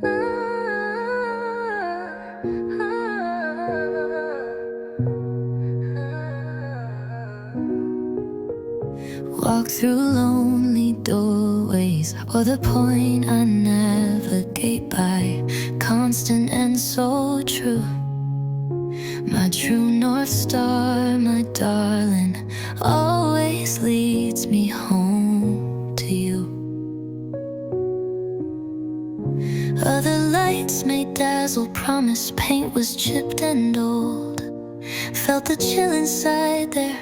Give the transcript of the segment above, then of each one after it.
Walk through lonely doorways, or the point I navigate by, constant and so true. My true north star, my darling, always leads me home to you. Other lights may dazzle, promise paint was chipped and old. Felt the chill inside there,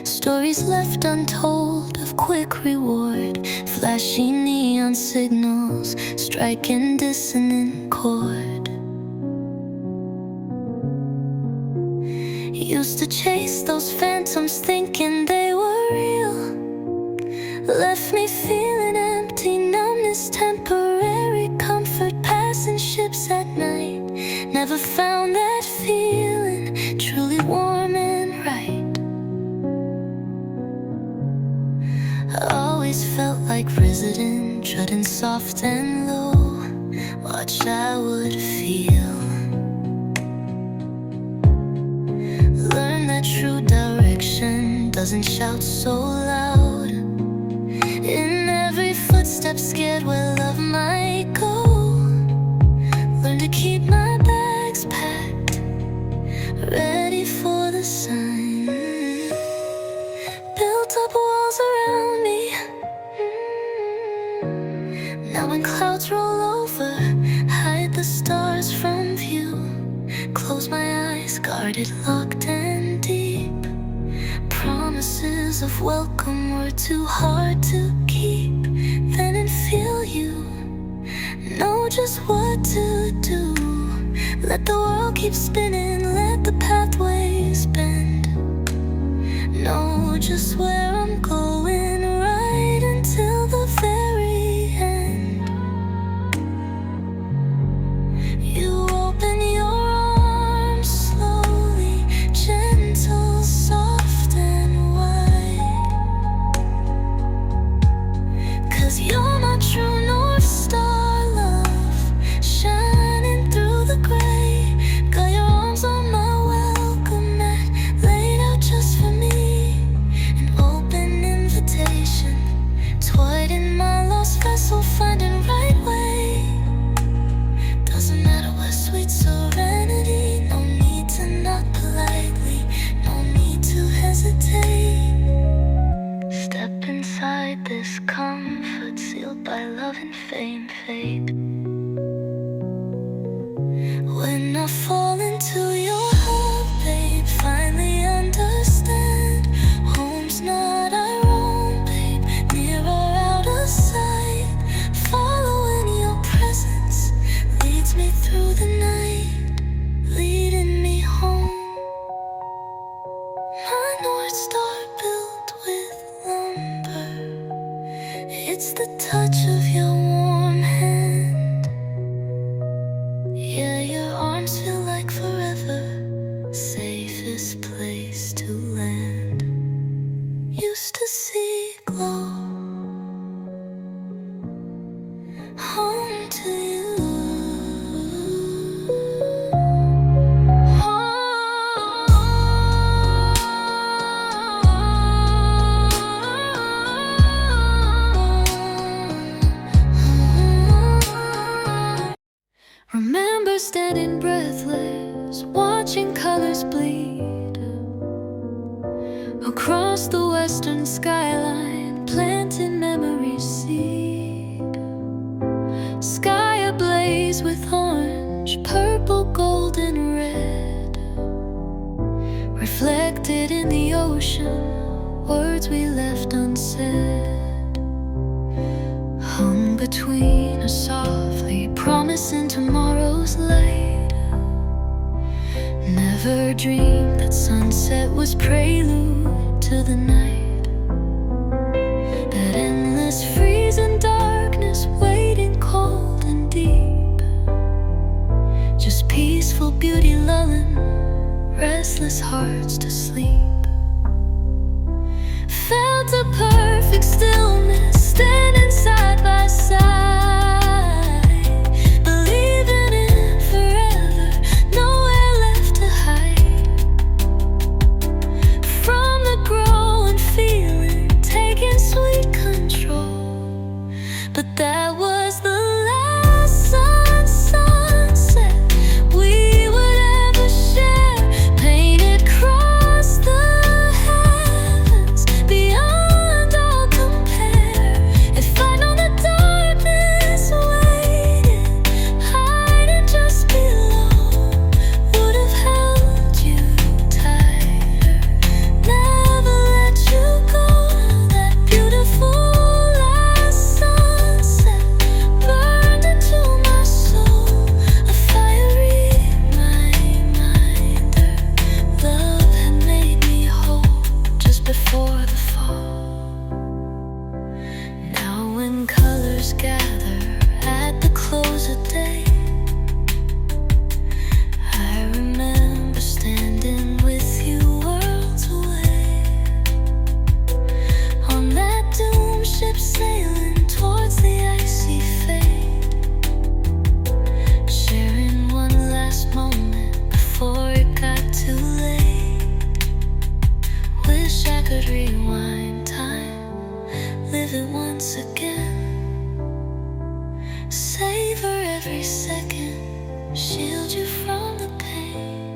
stories left untold of quick reward, flashy neon signals, striking dissonant chord. Used to chase those phantoms thinking they were real, left me feeling empty, numbness, temporary comfort, passing ships at night. Never found that feeling truly warm and right. Always felt like resident, treading soft and low, watch I would feel. Learn that true direction doesn't shout so loud. In every footstep scared where love might go. Learn to keep my bags packed, ready for the sun. Built up walls around me. Now when clouds roll over, hide the stars from view. Close my eyes, guarded, locked and deep. Promises of welcome were too hard to keep. Then and feel you, know just what to do. Let the world keep spinning, let the pathways bend. Know just where I'm going, right until the very end. You open your arms slowly, gentle, soft and wide. 'Cause you're my true north star, love, shining through the gray. Got your arms on my welcome mat, laid out just for me. An open invitation, toyed in my lost vessel, finding right way. Doesn't matter what sweet serenity, no need to knock politely, no need to hesitate. Step inside this comfort, sealed by love and fame, fate. When I fall into your hug, babe, finally understand. Home's not our own, babe, near or out of sight. Following your presence leads me through the night, leading me home. My North Star built with lumber. It's the touch of your warm hand. Yeah, your arms feel like forever. Safest place to land. Used to see glow. Home to you. Remember standing breathless, watching colors bleed across the western skyline, planting memories seed. Sky ablaze with orange, purple, gold and red, reflected in the ocean, words we left unsaid. Hung between us softly, promising tomorrow's light. Never dreamed that sunset was prelude to the night. That endless freezing darkness, waiting cold and deep. Just peaceful beauty lulling restless hearts to sleep. Felt a perfect stillness, standing side by side. Believe every second, shield you from the pain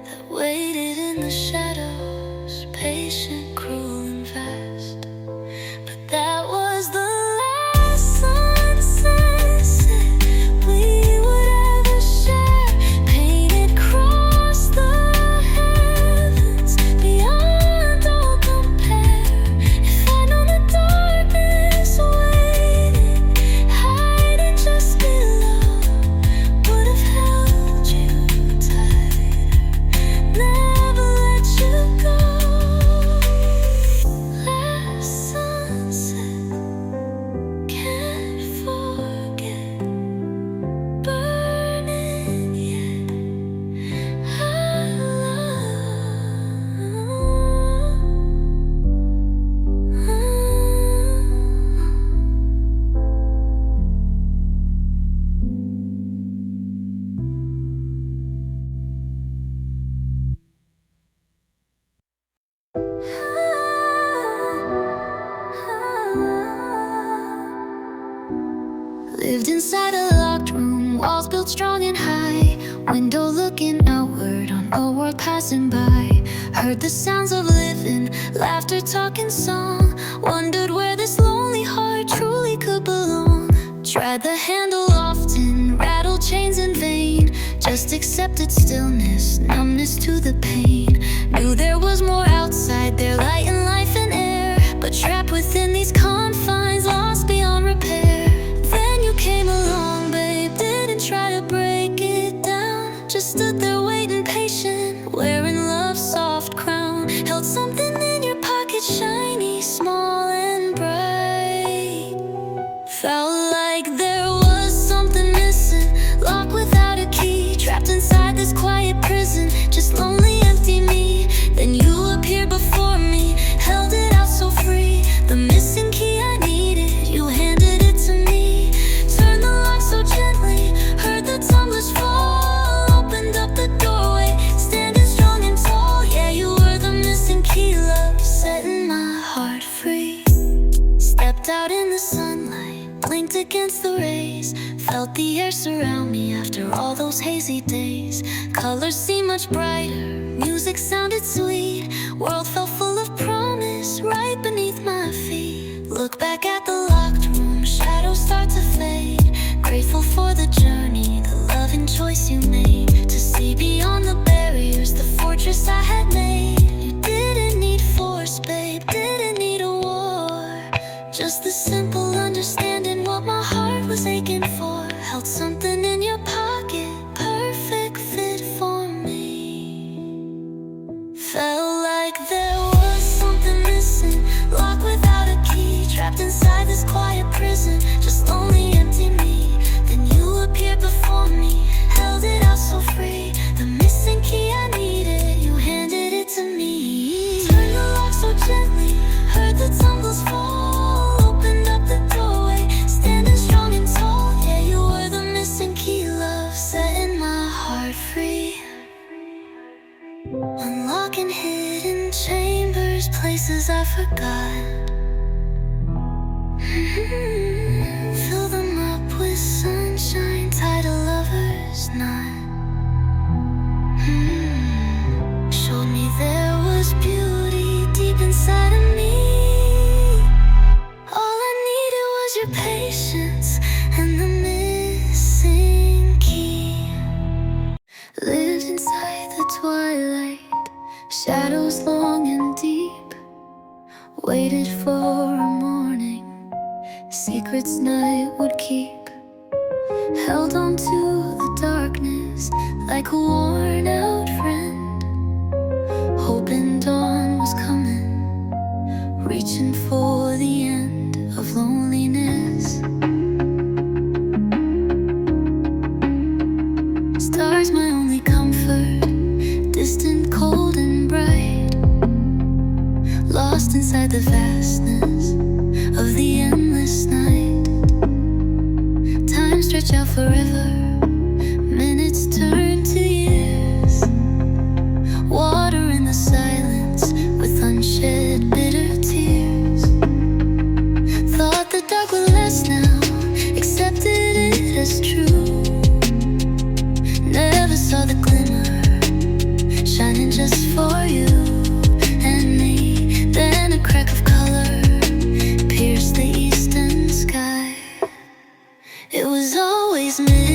that waited in the shadows, patient, cruel, and vast. But that was the last sunset we would ever share, painted across the heavens, beyond all compare. If I'd known the darkness waiting, hiding just below, would have held you tighter, never let you go. Last sunset, can't forget, burning yet lived inside a locked room, walls built strong and high, window looking outward on a world passing by. Heard the sounds of living, laughter, talking, song. Wondered where this lonely heart truly could belong. Tried the handle often, rattled chains in vain. Just accepted stillness, numbness to the pain. Knew there was more outside there, light and life and air, but trapped within these confines, lost beyond repair. Then you came along, babe, didn't try to break it down. Just stood there waiting patient, wearing love's soft crown. Held something in your pocket, shiny, small and bright. Felt like there was something missing, locked without a key, trapped inside this quiet prison, just lonely, empty me. Then you appeared before me, held it out so free. The missing key I needed, you handed it to me. Turned the lock so gently, heard the tumblers fall, opened up the doorway, standing strong and tall. Yeah, you were the missing key, love, setting my heart free. Stepped out in the sunlight, blinked against the rays, felt the air surround me after all those hazy days. Colors seemed much brighter, music sounded sweet, world felt full of promise right beneath my feet. Look back at the locked room, shadows start to fade. Grateful for the journey, the loving choice you made, to see beyond the barriers, the fortress I had made. You didn't need force, babe, didn't need a war, just the simple understanding what my heart was aching for. Held something in your pocket, perfect fit for me. Felt like there was something missing, locked without a key, trapped inside this quiet prison, just lonely, empty me. Then you appeared before me, held it out so free. The missing key I needed, you handed it to me. Turned the lock so gently, heard the tumbles fall, opened up the doorway, standing strong and tall. Yeah, you were the missing key, love, setting my heart free. Unlocking hidden chambers, places I forgot. Fill them up with sunshine, tied a lover's knot. Showed me there was beauty deep inside of me. All I needed was your patience and the missing key. Lived inside the twilight, shadows long and deep. Waited for a morning, secrets night would keep. Held on to the darkness like a worn out friend, hoping dawn was coming, reaching for the end of loneliness. Stars my only comfort, distant, cold and bright, lost inside the vastness of the endless night. Time stretch out forever, minutes turn to years. Water in the silence with unshed bitter tears. Thought the dark would last now, accepted it Feels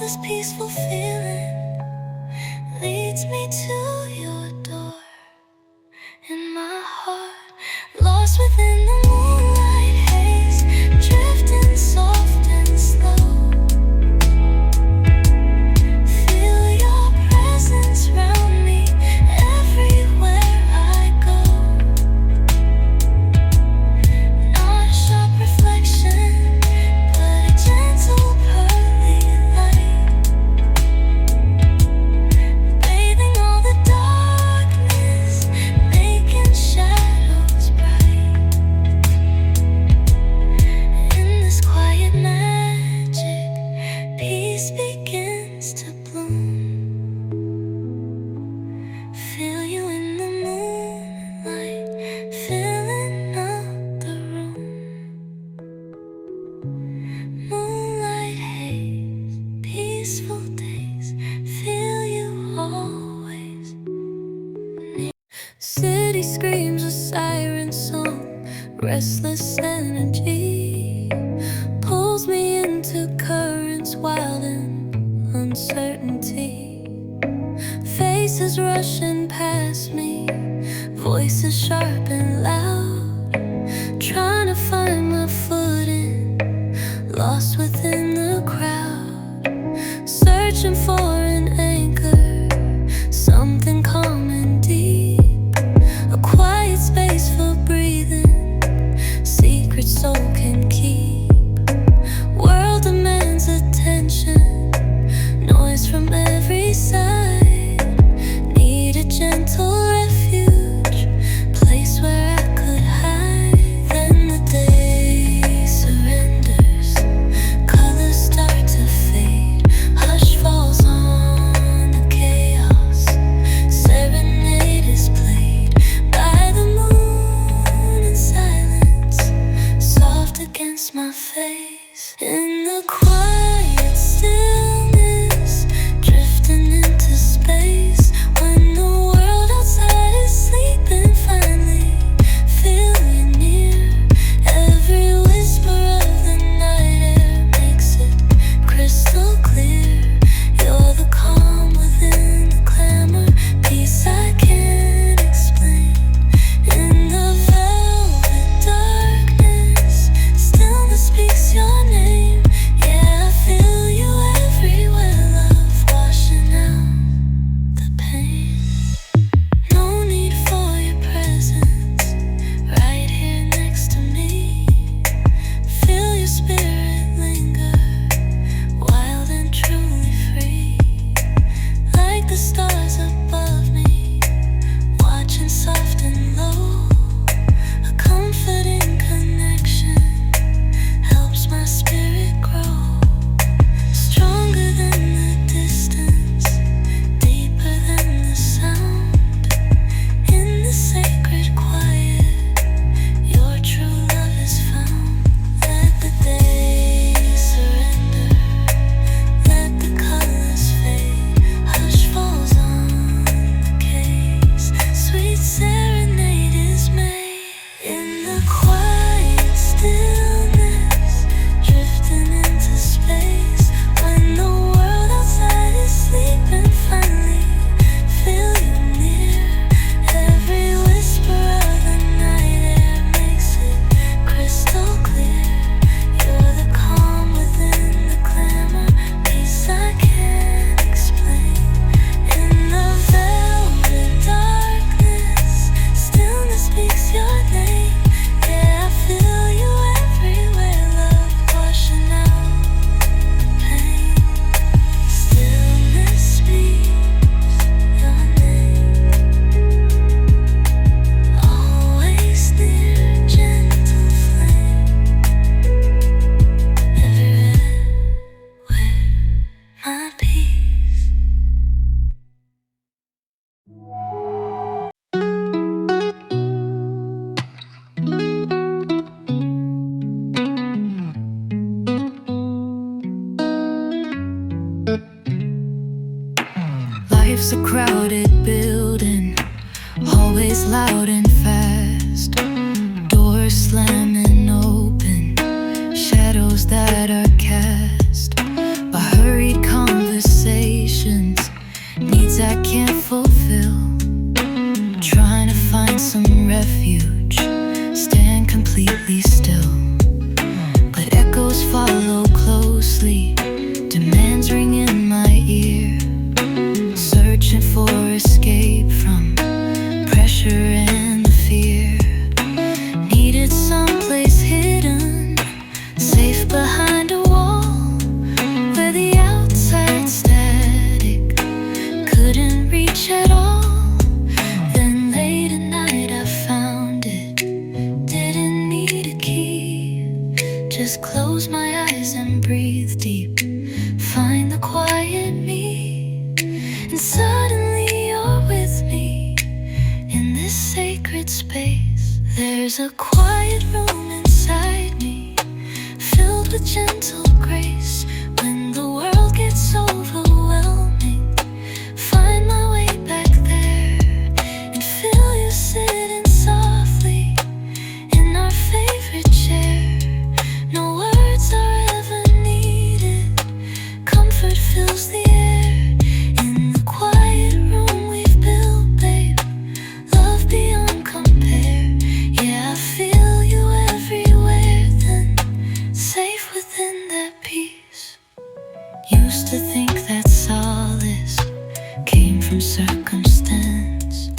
this peaceful feeling leads me to your door. In my heart, lost within the moonlight haze, drifting soft and slow. Feel your presence round me everywhere I go. Not a sharp reflection, but a gentle pearly light, bathing all the darkness, making shadows bright. In this quiet magic, peace begins to bloom. Feel you in the moonlight, filling up the room. Moonlight haze, peaceful days, feel you always near. City screams a siren song, restless energy pulls me into currents wild in uncertainty. Faces rushing past me, voices sharp and loud, trying to find my footing, lost within the crowd, searching for an anchor, something calm and deep, a quiet space for breathing, secret soul can keep. World demands attention, noise from every side, need a gentle refuge, place where I could hide. Then the day surrenders, colors start to fade, hush falls on the chaos, serenade is played by the moon in silence, soft against my face. In the quiet stillness, drifting into space, when the world outside is sleeping, finally feel you near. Every whisper of the night air makes it crystal clear. You're the calm within the clamor, peace I can't explain. In the velvet darkness, stillness speaks your name. Yeah, I feel you everywhere, love washing out the pain. No need for your presence, right here next to me. Feel your spirit linger, wild and truly free, like the stars above me, watching soft and low. A comforting connection helps my spirit grow, stronger than the distance, deeper than the sound. In the sacred quiet, your true love is found. Let the day surrender, let the colors fade, hush falls on the case, sweet serenade is made. In the quiet stillness, drifting into space, when the world outside is sleeping, finally feel you near. Every whisper of the night air makes it crystal clear. You're the calm within the clamor, peace I can't explain. In the velvet darkness, stillness speaks your name. Yeah, I feel you everywhere, love washing out the pain. Stillness speaks your name. Always near, gentle flame. Everywhere, my peace. Life's a crowded building, always loud and fast, doors slamming open, shadows that are cast by hurried conversations. breathe deep. Find the quiet me, and suddenly you're with me. In this sacred space, there's a quiet room inside me, filled with gentle grace. When the world gets overwhelming, find my way back there and feel you sitting softly in our favorite chair. No words are ever needed, comfort fills the air. In the quiet room we've built, babe, love beyond compare. Yeah, I feel you everywhere then, safe within that peace. Used to think that solace came from circumstance,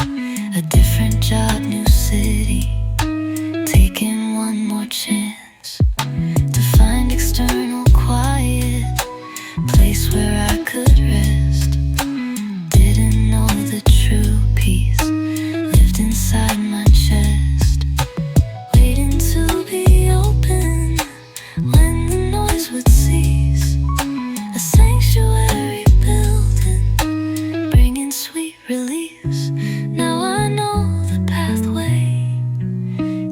a different job, new city, taking one more chance to find external quiet, place where I could rest. Didn't know the true peace lived inside my chest, waiting to be open when the noise would cease. A sanctuary building, bringing sweet release. Now I know the pathway,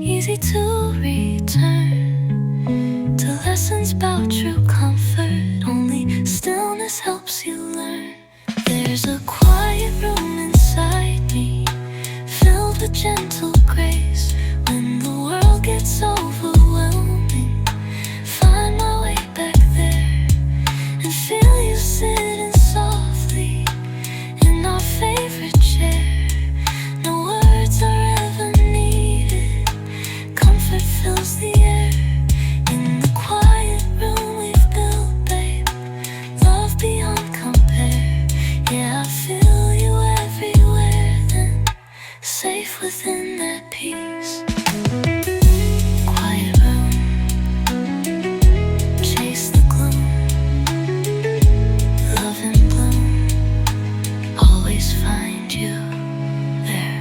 easy to return to lessons about true comfort. Only stillness helps you learn. There's a quiet room inside me, filled with gentle grace. When the world gets overwhelming, find my way back there and feel you sitting softly in our favorite chair. No words are ever needed, comfort fills the air. In the quiet room we've built, babe, love beyond compare. Yeah, I feel you everywhere then, safe within that peace. Quiet room, chase the gloom, love in bloom, always find you there.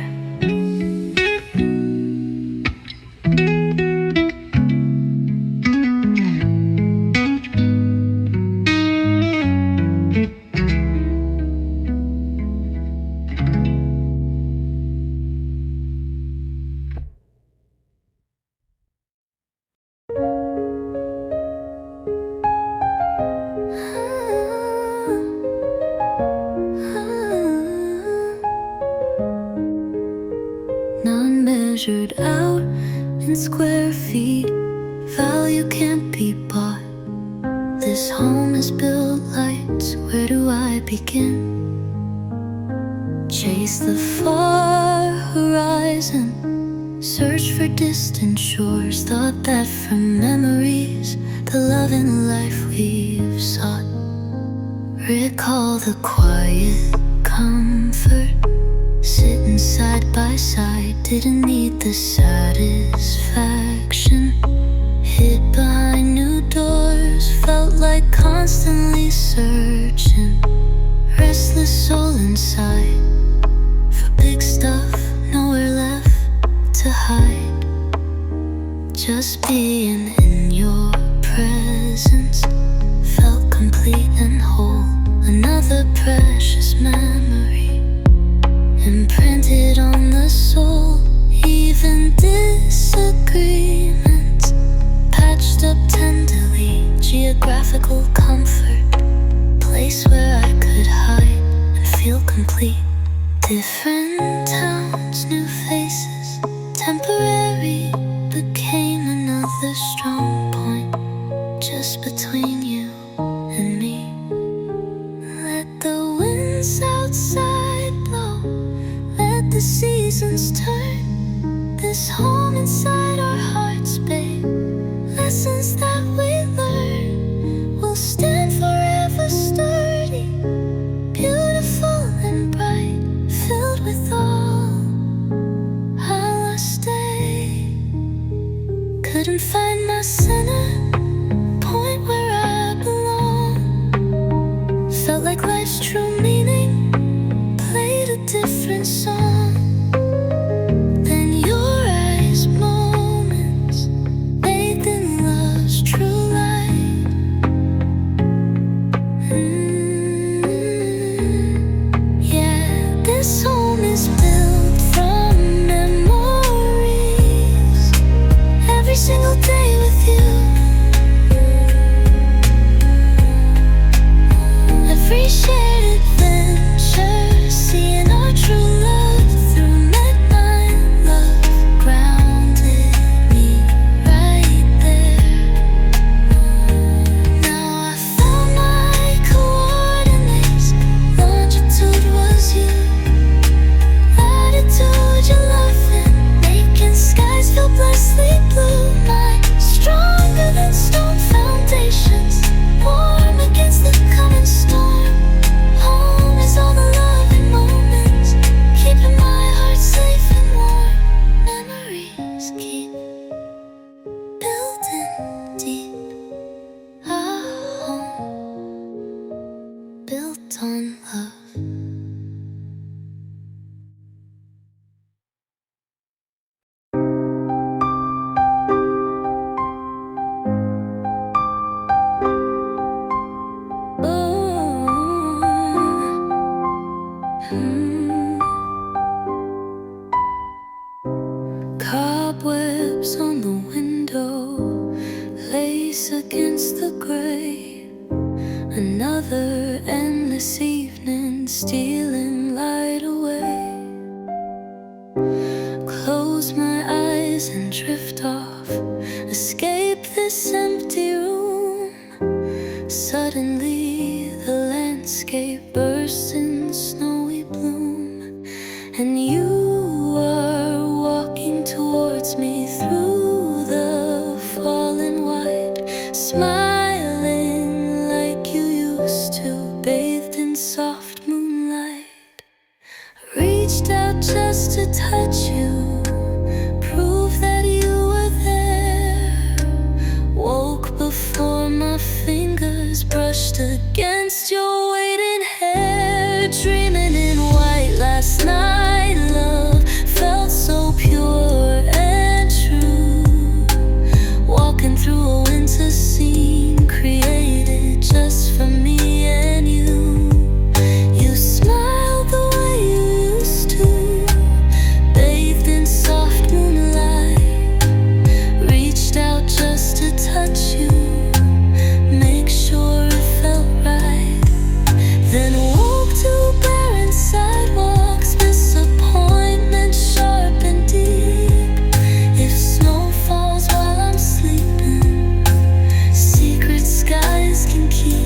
None measured out in square feet, value can't be bought. This home is built lights, where do I begin? Chase the far horizon, search for distant shores. Thought that from memories, the love and life we've sought. Recall the quiet comfort, sitting side by side. Didn't need the satisfaction, hid behind new doors. Felt like constantly searching, restless soul inside. For big stuff, nowhere left to hide. Just being in your presence felt complete and whole. Another precious memory imprinted on the soul. Even disagreements patched up tenderly. Geographical comfort, place where I could hide and feel complete. Different towns, new faces, temporary became another strong point just between you and me. Let the winds outside blow, let the seasons turn. This home inside our hearts, babe, lessons that we learn will stand forever sturdy, beautiful and bright, filled with all I'll stay. Couldn't find my center point where I belong. Felt like life's true meaning played a different song. Then your eyes, moments bathed in love's built on love. Cobwebs on the window, lace against the gray. Another endless evening stealing light away. Close my eyes and drift off, escape this empty room. Suddenly the landscape bursts in snowy bloom, and you are walking towards me through the fallen white, smiling like you used to, bathed in soft moonlight. Reached out just to touch you, prove that you were there. Woke before my fingers brushed against your waiting hair. Dreaming in white last night, love felt so pure and true. Walking through a winter scene created just for me and you. You smiled the way you used to, bathed in soft moonlight. Reached out just to touch you, make sure it felt right. Then walked to barren sidewalks, disappointment sharp and deep. If snow falls while I'm sleeping, secret skies can keep.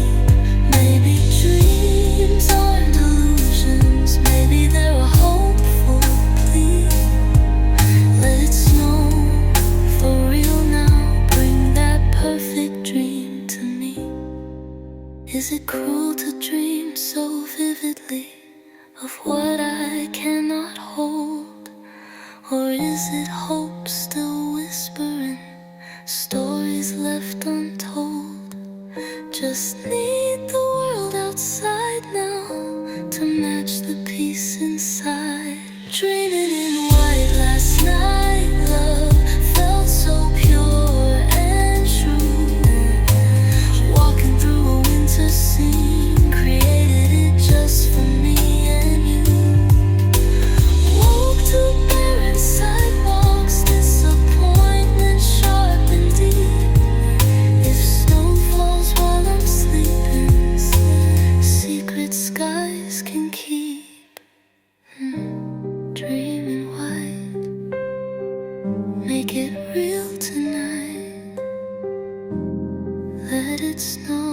Maybe dreams aren't illusions, maybe they're a hopeful plea. Let it snow for real now, bring that perfect dream to me. Is it cruel to dream so vividly of what I cannot hold? Or is it hope still whispering, stories left untold? Just need the world outside now to match the peace inside. Dreaming in white last night, love felt so pure and true. Walking through a winter scene created it just for me and you. Woke to barren sidewalks, disappointment sharp and deep. If snow falls while I'm sleeping, secret skies can keep. Dreaming white, make it real tonight. Let it snow.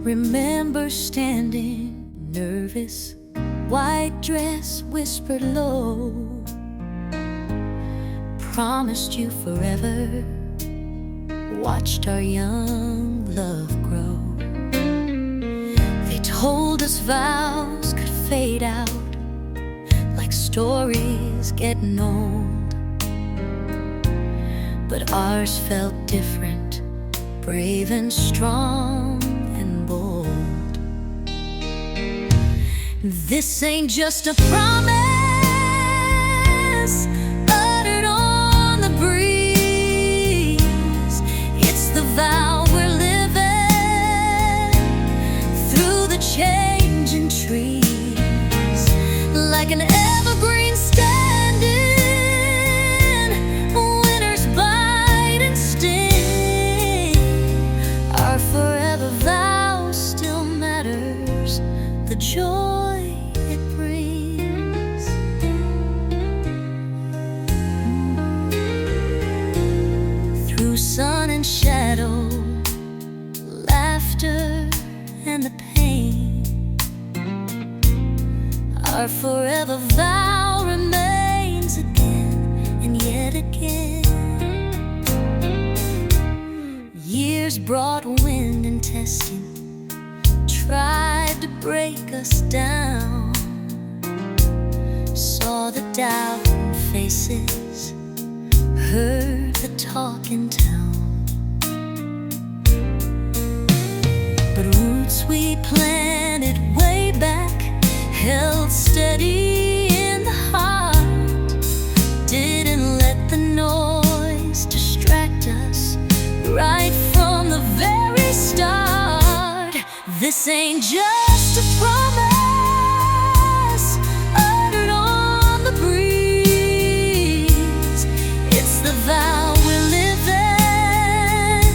Remember standing nervous, white dress whispered low. Promised you forever, watched our young love grow. They told us vows could fade out like stories getting old, but ours felt different, brave and strong and bold. This ain't just a promise uttered on the breeze. It's the vow we're living through the changing trees, like an evergreen standing, winter's bite and sting. Our forever vow still matters, the joy it brings. Through sun and shadow, laughter and the pain, our forever vow remains again and yet again. Years brought wind and testing, tried to break us down. Saw the doubt in faces, heard the talk in town. But roots we planted way back held steady in the heart. Didn't let the noise distract us right from the very start. This ain't just a promise uttered on the breeze. It's the vow we're living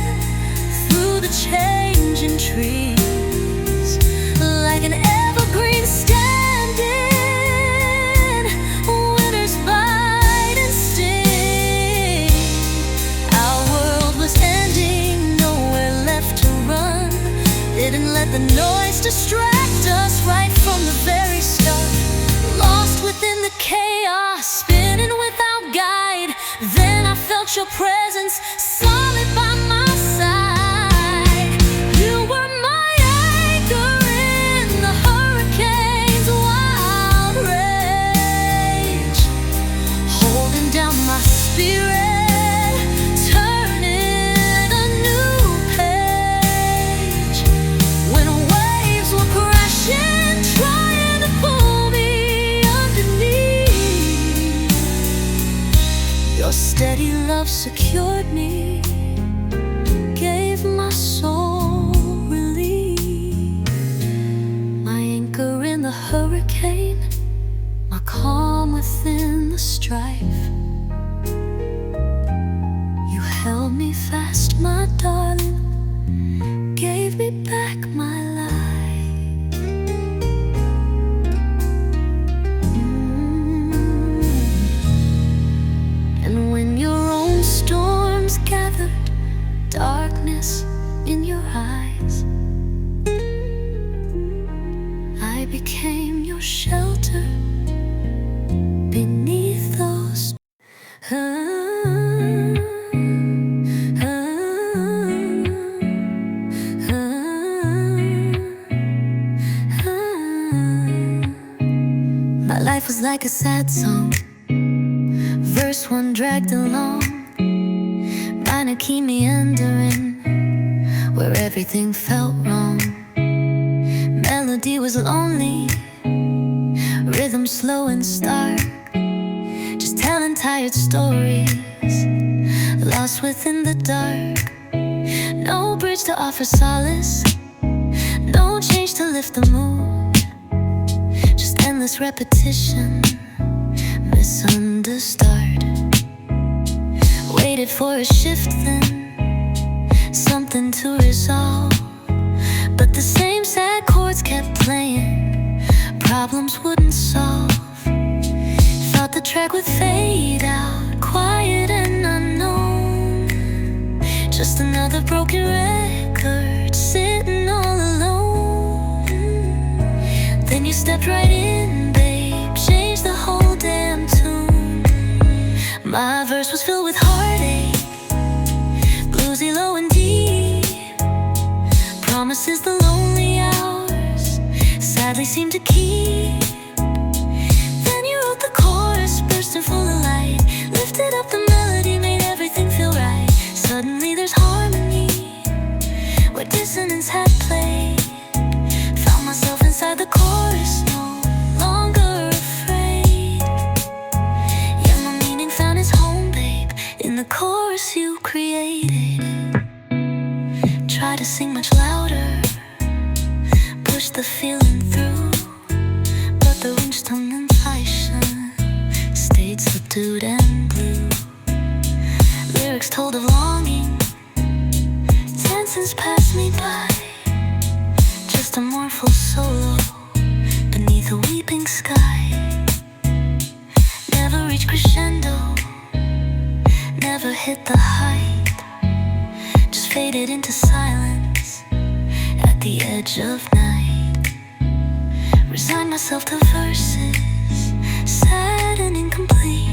through the changing trees. Like an evergreen standing, winters bite and sting. Our world was ending, nowhere left to run. Didn't let the noise distract us right from the very start. Lost within the chaos, spinning without guide. Then I felt your presence, solid by my side. You were my anchor in the hurricane's wild rage, holding down my spirit, turning a new page. When waves were crashing, trying to pull me underneath, your steady love secured me, gave my soul relief. My anchor in the hurricane, my calm within the strife. You held me fast, my darling, gave me back my life. And when your own storms gathered, darkness in your eyes, I became your shelter beneath those. My life was like a sad song, verse one dragged along, minor key meandering, where everything felt wrong. Melody was lonely, rhythm slow and stark, just telling tired stories, lost within the dark. No bridge to offer solace, no change to lift the mood, just endless repetition, misunderstood. Waited for a shift then, something to resolve, but the same sad chords kept playing, problems wouldn't solve. Thought the track would fade out, quiet and unknown, just another broken record, sitting all alone. Then you stepped right in, babe, changed the whole damn tune. My verse was filled with heartache, bluesy low and deep, promises the lonely hours sadly seem to keep. Then you wrote the chorus, bursting full of light, lifted up the melody, made everything feel right. Suddenly there's harmony where dissonance had played. Found myself inside the chorus, no longer afraid. Yeah, my meaning found its home, babe, in the chorus you created. Try to sing much louder, push the feeling through, but the Instrumentation stayed subdued and blue. Lyrics told of longing, dancers passed me by, just a mournful solo beneath a weeping sky. Never reached crescendo, never hit the height, just faded into silence at the edge of night. Resigned myself to verses, sad and incomplete.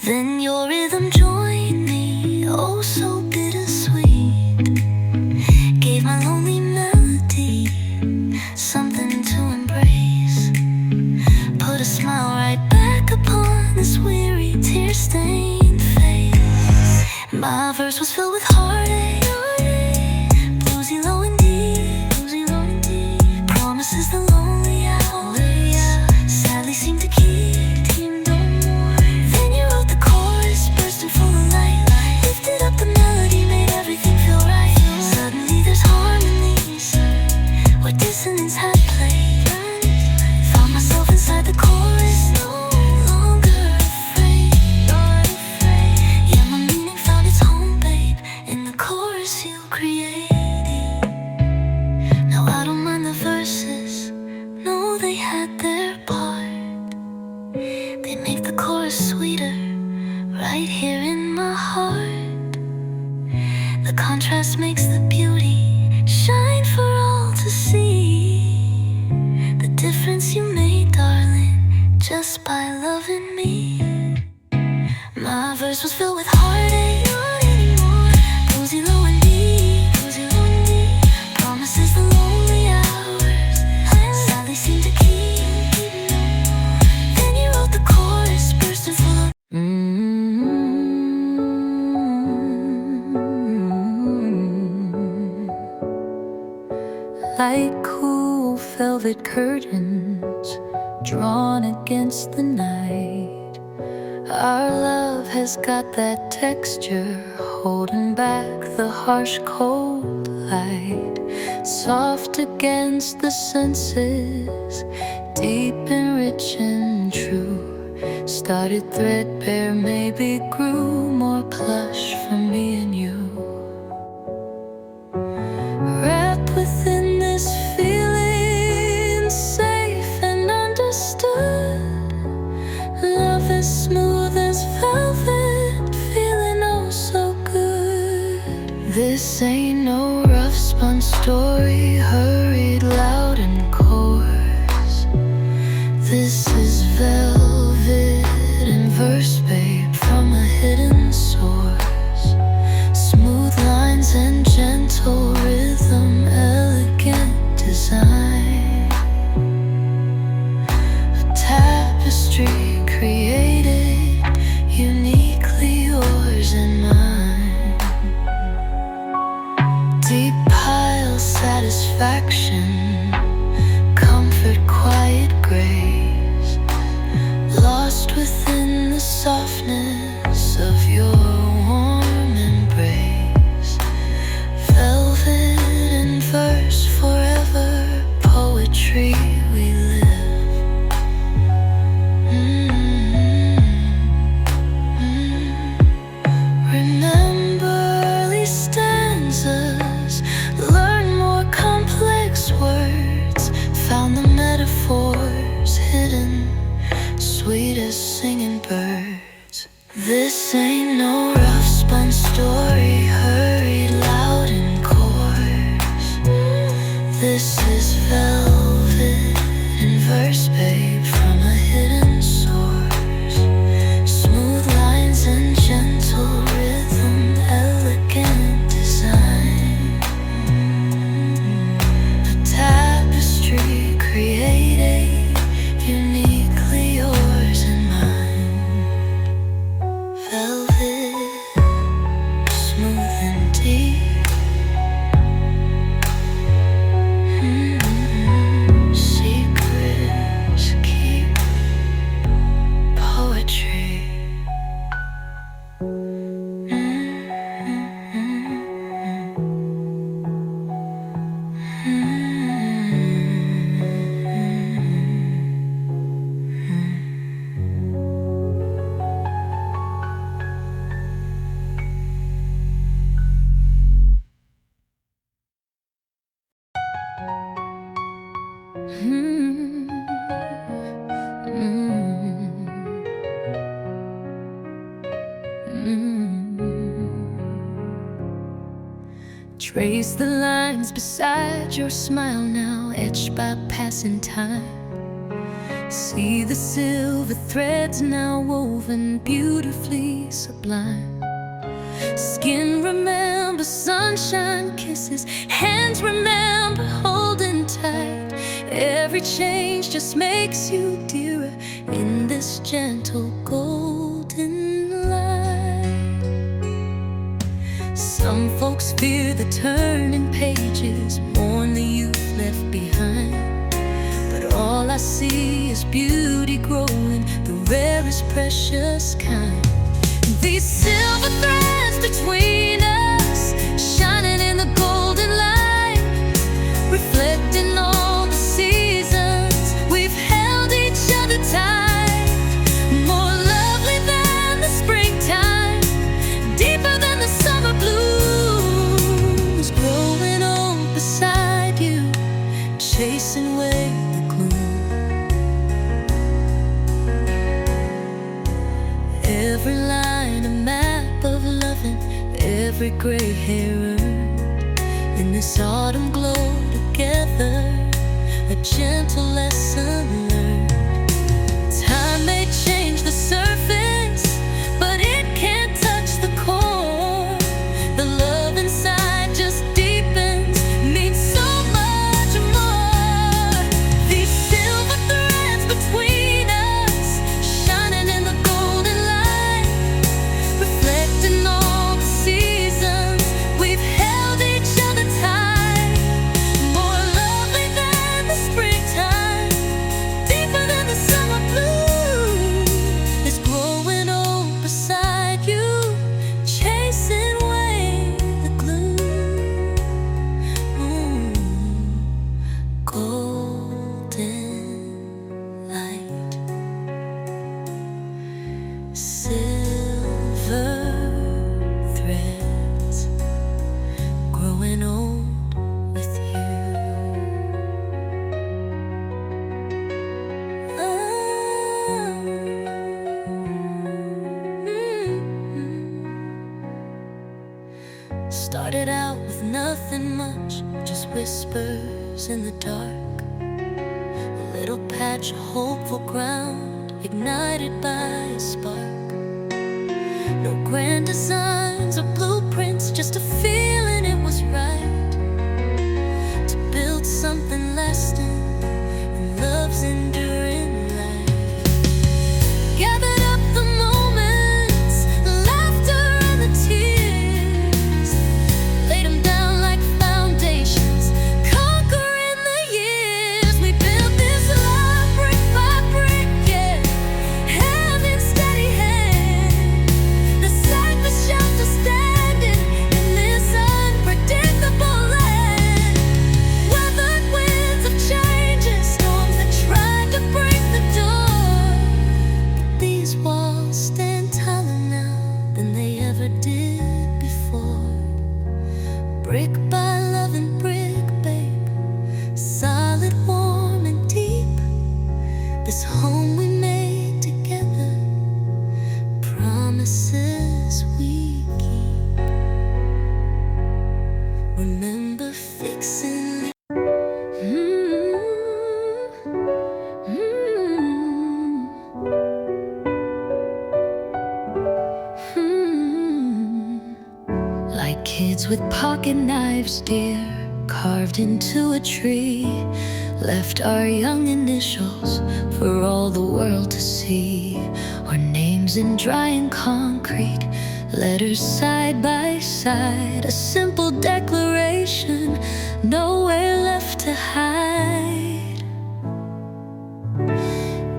Then your rhythm joined me, oh so bittersweet. Gave my lonely melody like cool velvet curtains drawn against the night. Our love has got that texture, holding back the harsh cold light. Soft against the senses, deep and rich and true. Started threadbare, maybe grew more plush for me and you. Wrapped within this feeling, safe and understood. Love is smooth as velvet, feeling oh so good. This ain't no rough spun story, hurried, loud and coarse. This is velvet in verse, babe, from a hidden source. Smooth lines and gentle rhythm, elegant design. A tapestry created uniquely yours and mine. Deep pile satisfaction, comfort, quiet grace, lost within the softness of your warm embrace. Velvet in verse, forever poetry we live. Remember early stanzas, learn more complex words, found the metaphors hidden, sweet as singing birds. This ain't no rough spun story, hurried, loud and coarse. This is velvet in verse, babe, from a hidden source. Smooth lines and gentle rhythm, elegant design. A tapestry created uniquely yours and mine. Velvet, smooth and deep. Secrets keep poetry. Trace the lines beside your smile now, etched by passing time. See the silver threads now woven beautifully sublime. Skin remembers sunshine kisses, hands remember holding tight. Every change just makes you dearer in this gentle golden light. Some folks fear the turning pages, mourn the youth left behind. But all I see is beauty growing, the rarest precious kind. These silver threads between us, shining in the golden light, reflecting all the seasons we've held each other tight. More lovely than the springtime, deeper than the summer blues, growing old beside you, chasing away the gloom. Every line a map of loving, every gray hair earned. In this autumn glow together, a gentle lesson learned. Time may change the surface, but it can't touch the core. The love inside just deepens, means so much more. These silver threads between us, shining in the golden light, reflecting all the seasons we've held each other tight. More love nothing much, just whispers in the dark. A little patch of hopeful ground, ignited by a spark. No grand designs or blueprints, just a feeling it was right to build something lasting in love's enduring light. Gathered up the moments, the laughter and the tears, laid them down like foundations, conquering the years. We built this love brick by brick, yeah, hand in steady hand. The cypress shelter standing in this unpredictable land. Weathered winds of changes, storms that tried to break the door. These walls stand taller now than they ever did before. Brick by love and brick, babe, solid, warm and deep. This home we made together, promises we keep. Remember fixing like kids with pocket knives, dear, carved into a tree. Left our young initials for all the world to see. Our names in drying concrete, letters side by side. A simple declaration, nowhere left to hide.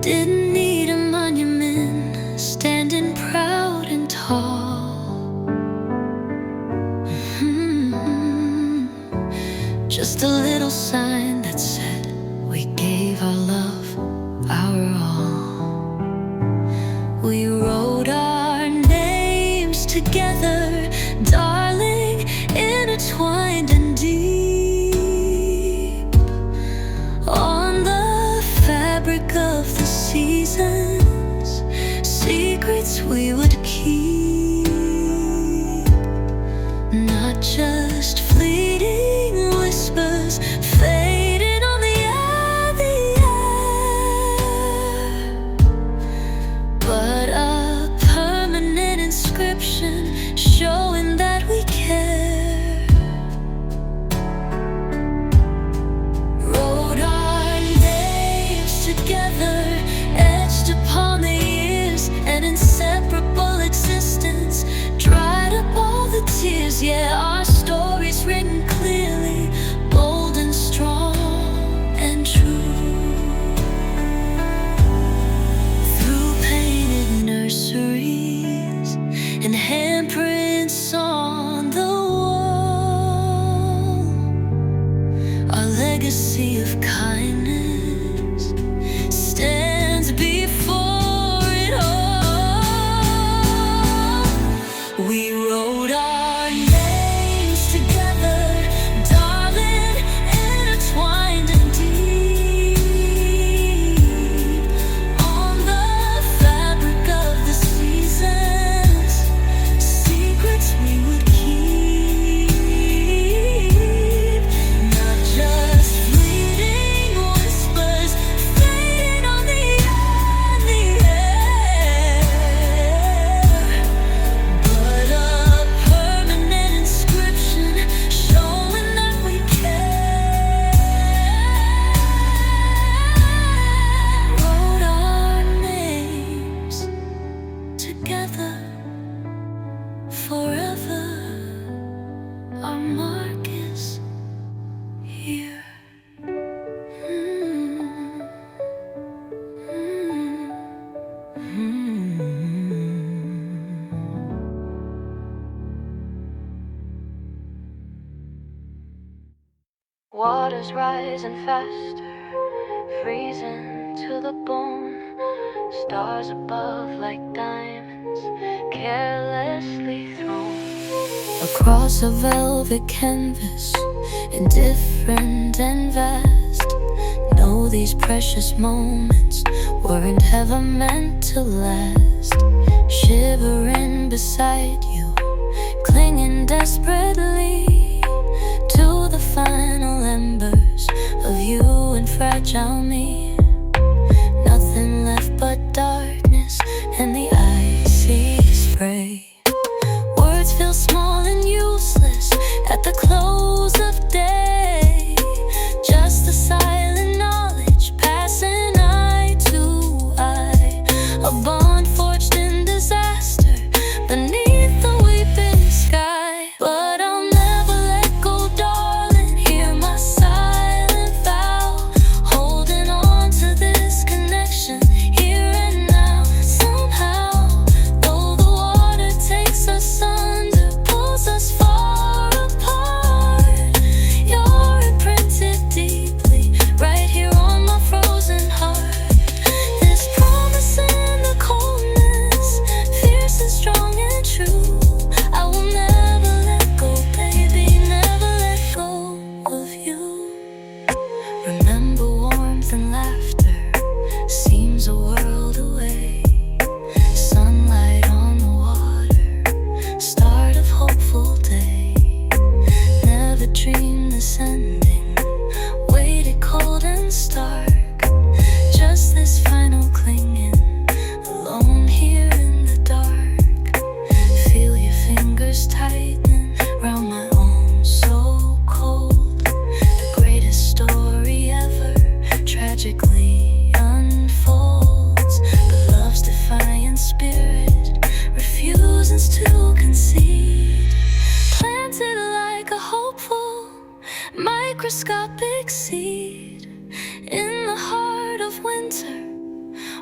Didn't need a monument, standing proud and tall. Just a little sign that said we gave our love, our all. We wrote our names together, darling, intertwined and deep, on the fabric of the seasons, secrets we would keep, not just fleeting whispers fading on the air, but a permanent inscription showing that we care. Wrote our names together, etched upon the years, an inseparable existence, dried up all the tears. Yeah, our stories written clearly, bold and strong and true. Through painted nurseries and handprints on the wall, our legacy of kindness stands before it all. We wrote our names together, darling, intertwined and deep, on the fabric of the seasons, secrets we would keep, not just fleeting whispers fading on the air, but a permanent inscription showing that we care. Wrote our names together forever. Our mark is here. Waters rising faster, freezing to the bone. Stars above like diamonds, carelessly thrown across a velvet canvas, indifferent and vast. Know these precious moments weren't ever meant to last. Shivering beside you, clinging desperately microscopic seed in the heart of winter,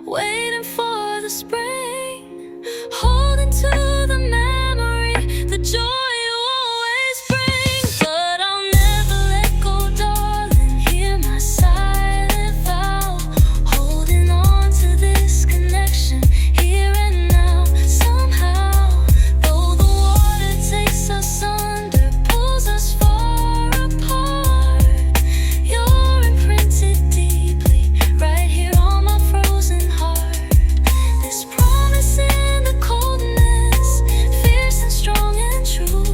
waiting for the spring, holding to the memory, the joy you always bring. But I'll never let go, darling, hear my silent vow, holding on to this connection here and now. Somehow, though the water takes us under, pulls us far apart, you're imprinted deeply right here on my frozen heart. This promise in the coldness, fierce and strong and true,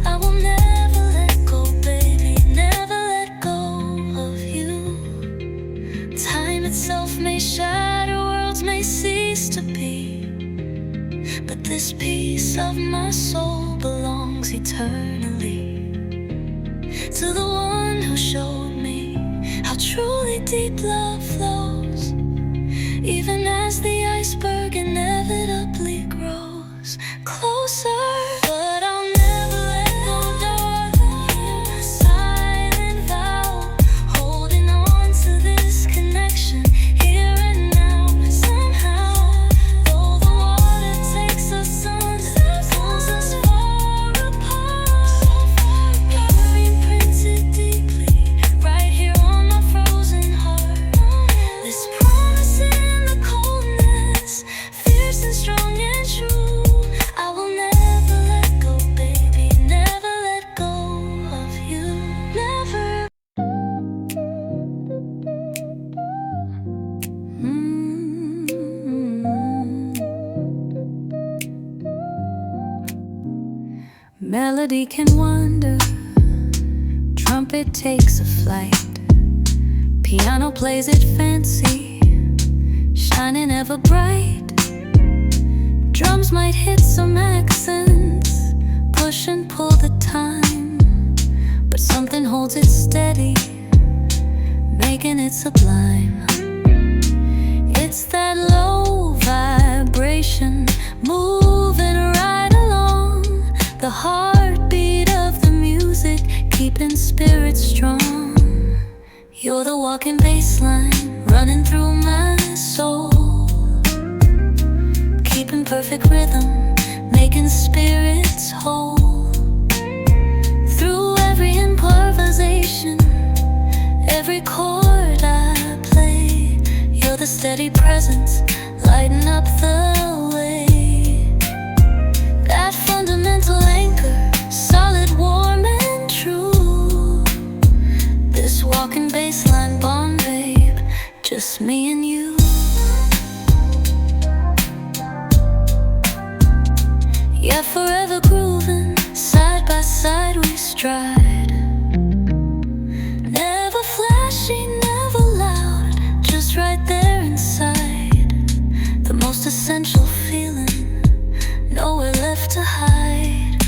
I will never let go, baby, never let go of you. Time itself may shatter, worlds may cease to be, but this piece of my soul belongs eternally to the one who showed me how truly deep love flows, even as the iceberg inevitably grows closer. But I'll never let go, darling, hear my silent vow, holding on to this connection here and now. Somehow, though the water takes us under, pulls us far apart, you're imprinted deeply right here on my frozen heart. This promise in the coldness, fierce and strong and true, I will never let go, baby, never let go of you, never. Melody can wander, trumpet takes a flight, piano plays it fancy, shining ever bright. Drums might hit some accents, push and pull the time, but something holds it steady, making it sublime. It's that low vibration, moving right along, the heartbeat of the music, keeping spirits strong. You're the walking bassline, running through my soul, keeping perfect rhythm, making spirits whole. Through every improvisation, every chord I play, you're the steady presence, lighting up the way. That fundamental anchor, solid, warm and true. This walking bassline bond, babe, just me and you. Yeah, forever grooving, side by side we stride. Never flashy, never loud, just right there inside. The most essential feeling, nowhere left to hide.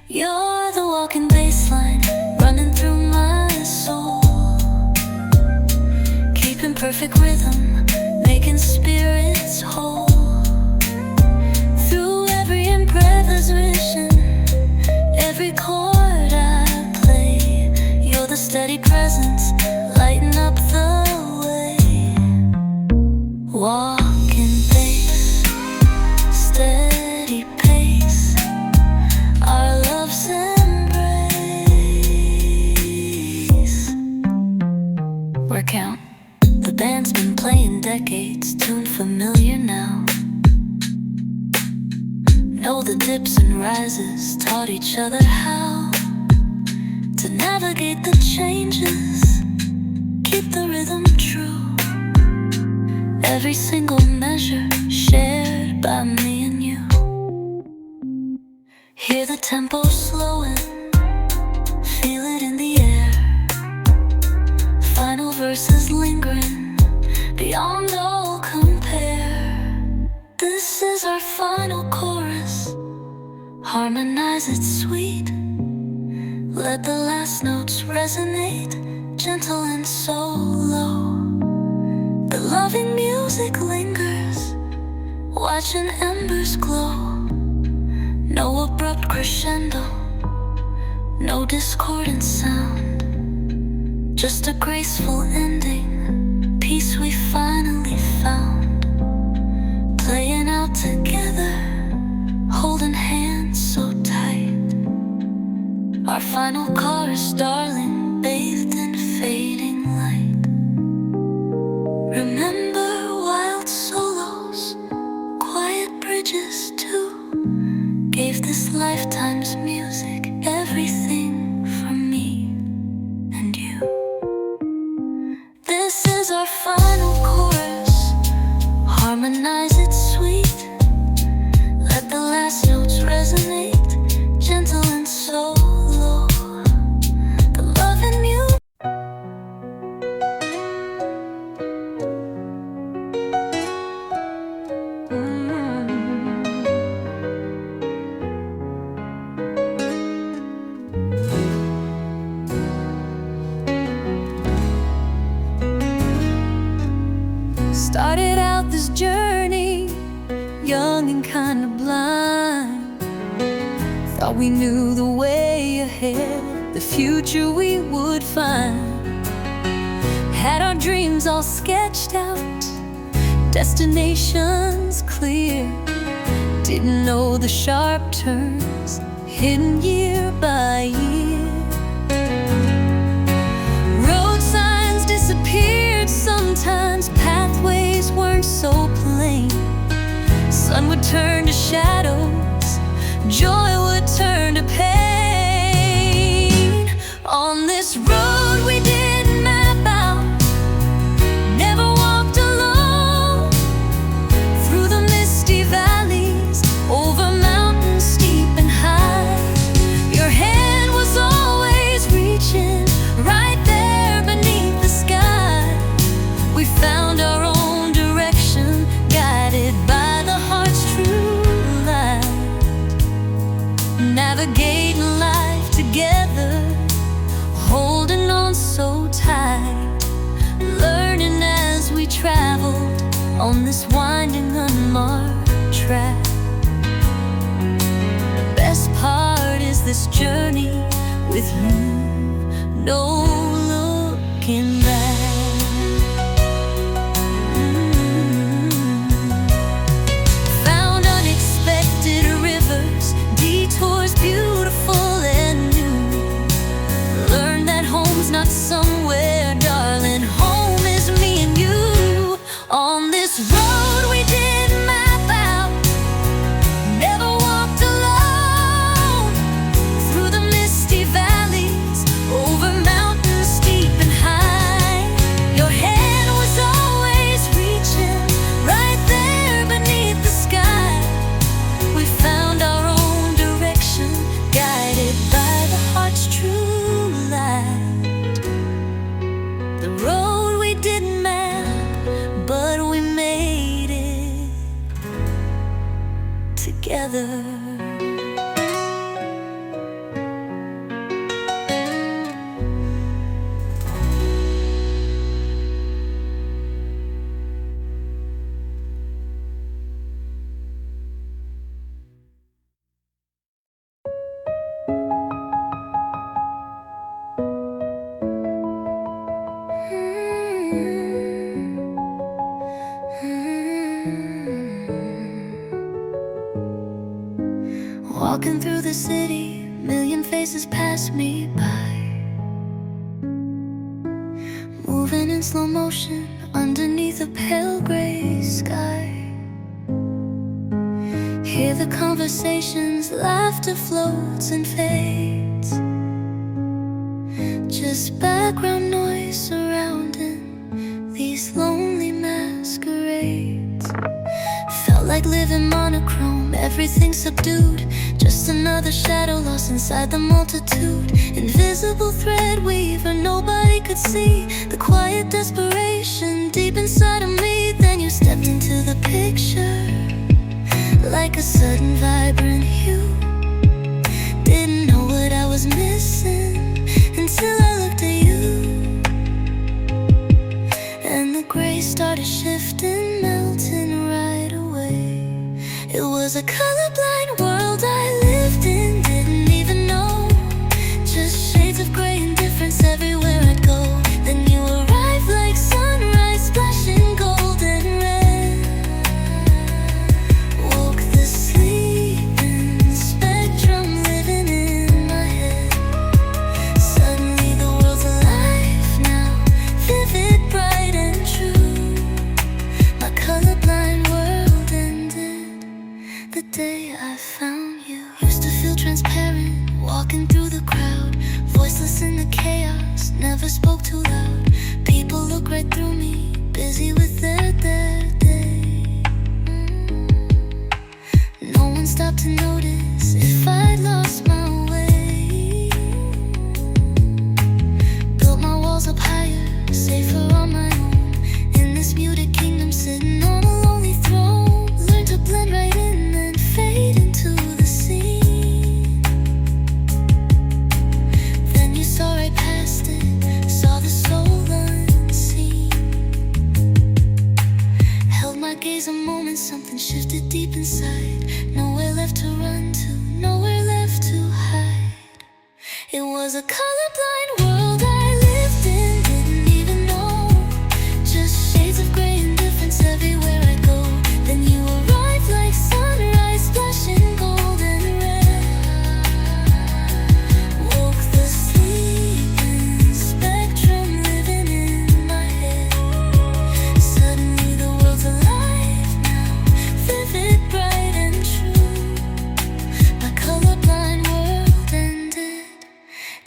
You're the walking bassline, running through my soul, keeping perfect rhythm, making spirits whole. Through every improvisation, every chord I play, you're the steady presence, lighting up the way. Walking bass, steady pace, our love's embrace. Work out, the band's been playing decades, tune familiar now. Know the dips and rises, taught each other how to navigate the changes, keep the rhythm true. Every single measure shared by me and you. Hear the tempo slowing, feel it in the air. Final verses lingering, beyond all compare. This is our final chorus, harmonize it sweet. Let the last notes resonate, gentle and so low. The loving music lingers, watching embers glow. No abrupt crescendo, no discordant sound. just a graceful ending, peace we finally found. Playing out together, holding hands so tight. Our final chorus, darling, bathed in fading light. Remember wild solos, quiet bridges too. Gave this lifetime's music everything from me and you. This is our final chorus, harmonize it sweet. Let the last notes resonate, gentle and solo. The love in you. Started out this journey, young and kinda blind. Thought we knew the way ahead, the future we would find. Had our dreams all sketched out, destinations clear. Didn't know the sharp turns, hidden year by year. Road signs disappeared sometimes, pathways weren't so plain. Sun would turn to shadows, joy would turn to pain. On this road we didn't map out, never walked alone. Through the misty valleys, over mountains steep and high. Your hand was always reaching, right there beneath the sky. We found our own direction, guided by the heart's true light. Navigating life together, holding on so tight. Learning as we traveled on this winding unmarked track. Best part is this journey with you, no looking back. Found unexpected rivers, detours beautiful and new. Learned that home's not somewhere, darling, home is me and you. On this road we didn't map out, never walked alone. Through the misty valleys, over mountains steep and high. Your hand was always reaching, right there beneath the sky. We found our own direction, guided by the heart's true light. The road we didn't map, but we made it together. Walking through the city, million faces pass me by. Moving in slow motion underneath a pale gray sky. Hear the conversations, laughter floats and fades. Just background noise surrounding these lonely masquerades. Felt like living monochrome, everything subdued. Just another shadow lost inside the multitude. Invisible thread weaver, nobody could see the quiet desperation deep inside of me. Then you stepped into the picture, like a sudden vibrant hue. Didn't know what I was missing until I looked at you. And the gray started shifting, melting right away. It was a colorblind world I lived in, didn't even know. Just shades of gray and difference everywhere I'd go. never spoke too loud. People look right through me, busy with their day. No one stopped to notice if I'd lost my way. Built my walls up higher, safer on my own. In this muted kingdom, sitting on a lonely throne. Learn to blend right in, then fade into the scene. Then you saw right past it, saw the soul unseen. Held my gaze a moment, something shifted deep inside. Nowhere left to run to, nowhere left to hide. It was a colorblind world I lived in, didn't even know. Just shades of gray and difference everywhere I go. Then you arrived like sunrise, splashing gold and red. Woke the sleeping spectrum living in my head. Suddenly the world's alive now, vivid, bright and true. My colorblind world ended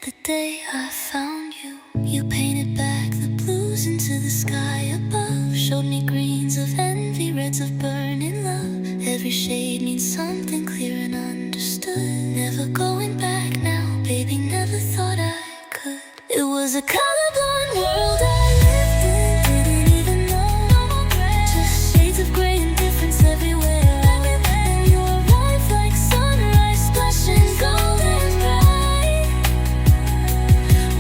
the day I found you. You painted back the blues into the sky above. Showed me greens of envy, reds of burning love. Every shade means something clear and understood. Never going back now, baby, never thought I could. It was a colorblind world I lived in, didn't even know. Just shades of gray and difference everywhere. And you arrived like sunrise, splashing gold and bright.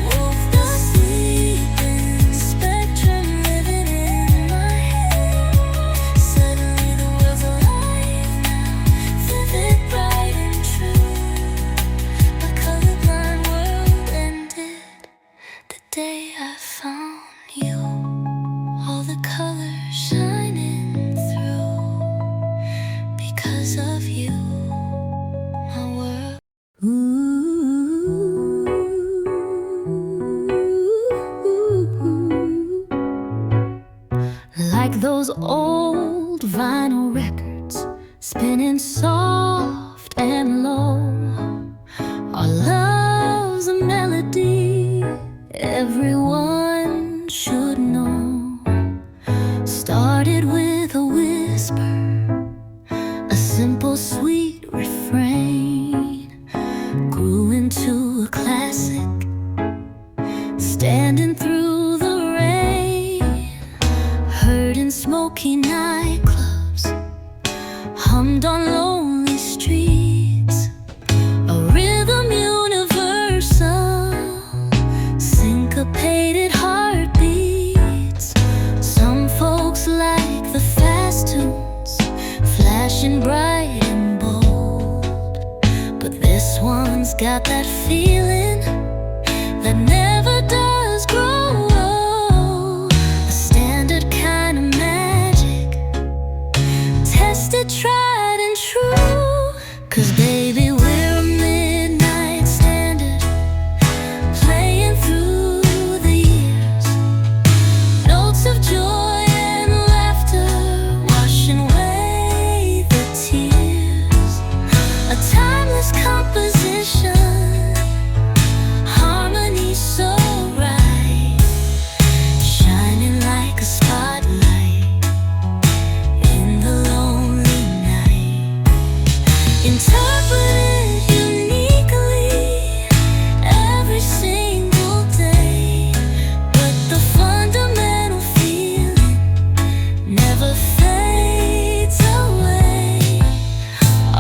Woke the sleeping spectrum living in my head. Suddenly the world's alive now, vivid, bright and true. My colorblind world ended the day I found you. All the colors shining through. Because of you, my world. Like those old vinyl records, spinning soft and low. Our love's a melody everyone should know. Started with a whisper, a simple sweet refrain. Grew into a classic, standing through the rain. Heard in smoky nightclubs, hummed on lonely streets. A rhythm universal, syncopated heartbeats. Some folks like the fast tunes, flashing bright and bold. But this one's got that feeling that never does grow old. A standard kind of magic, tested, tried and true. 'Cause baby, we're a midnight standard, playing through the years. Notes of joy and laughter, washing away the tears. A timeless composition, harmony so right, shining like a spotlight in the lonely night. Interpreted uniquely every single day. But the fundamental feeling never fades away.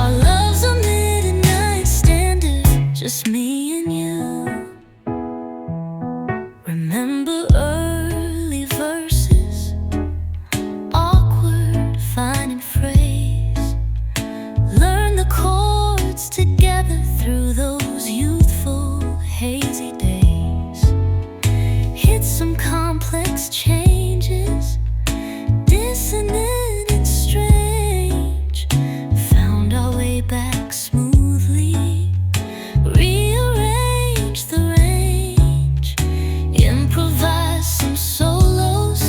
Our love's a midnight standard, just me and you. Remember early verses, awkward finding phrase. Learn the chords together through those youthful hazy days. Hit some complex changes, dissonant and strange. Found our way back smoothly, rearranged the range. Improvised some solos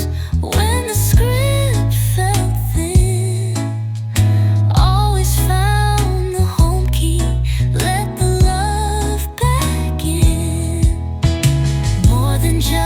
when the script felt thin. Always found the home key, let the love back in. More than just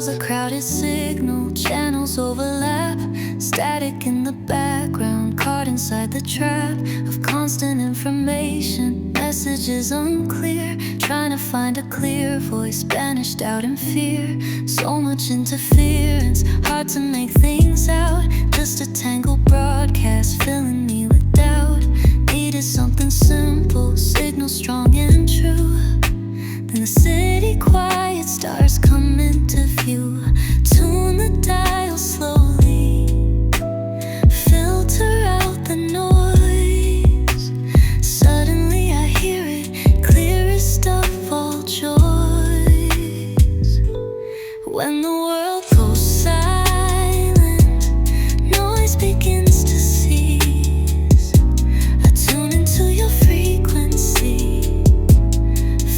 calls a crowded signal, channels overlap, static in the background, caught inside the trap of constant information. Messages unclear, trying to find a clear voice, banished out in fear. So much interference, hard to make things out. Just a tangled broadcast filling me with doubt. Needed something simple, signal strong and true. Then the city quiet, stars come into view. Tune the dial slowly, filter out the noise. Suddenly I hear it, clearest of all joys. When the world goes silent, noise begins to cease. I tune into your frequency,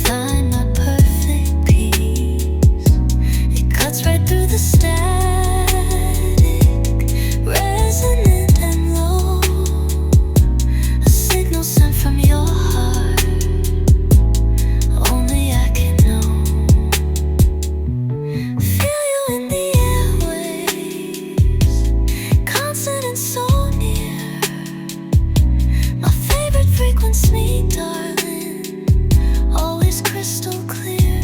find my perfect peace. It cuts right through the static, resonant and low. A signal sent from your heart, only I can know. Feel you in the airwaves, constant and so near. My favorite frequency, darling, always crystal clear.